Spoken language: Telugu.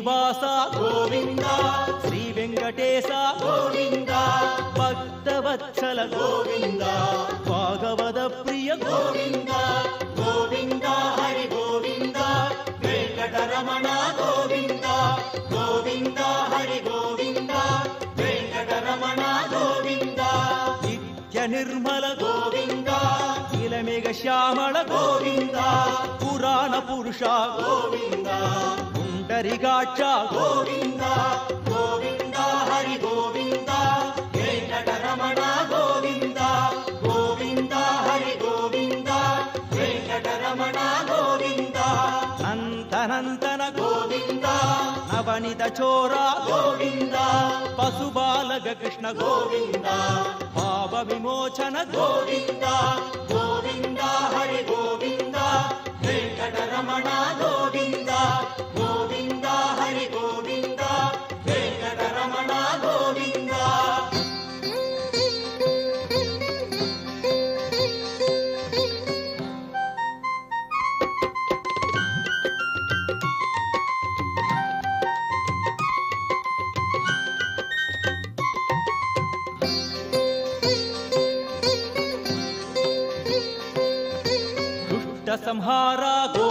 శ్రీనివాస గోవింద శ్రీ వెంకటేశ గోవింద భక్తవత్సల గోవింద భాగవత ప్రియ గోవింద గోవింద హరి గోవింద వెంకటరమణ గోవింద గోవింద హరి గోవింద వెంకటరమణ గోవింద నిత్య నిర్మల గోవింద నీలమేఘ శ్యామళ గోవింద పురాణ పురుష గోవింద పుండరికాక్ష గోవింద గోవింద హరి గోవింద వెంకటరమణ గోవింద గోవింద హరి గోవింద వెంకటరమణ గోవింద నందనందన గోవింద నవనిత చోర గోవింద పశుబాలక కృష్ణ గోవింద పాప విమోచన గోవింద గోవింద హరి గోవింద వెంకటరమణ గోవింద గోవింద హరి గోవింద వెంకటరమణ గోవింద దుష్ట సంహార